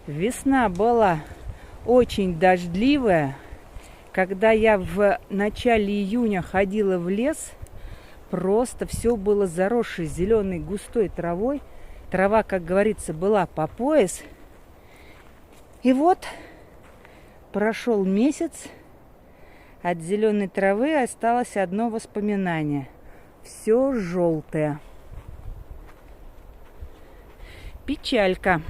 Весна была очень дождливая. Когда я в начале июня ходила в лес, просто все было заросшее зеленой густой травой. Трава, как говорится, была по пояс. И вот прошел месяц, от зеленой травы осталось одно воспоминание. Все желтое. Печалька.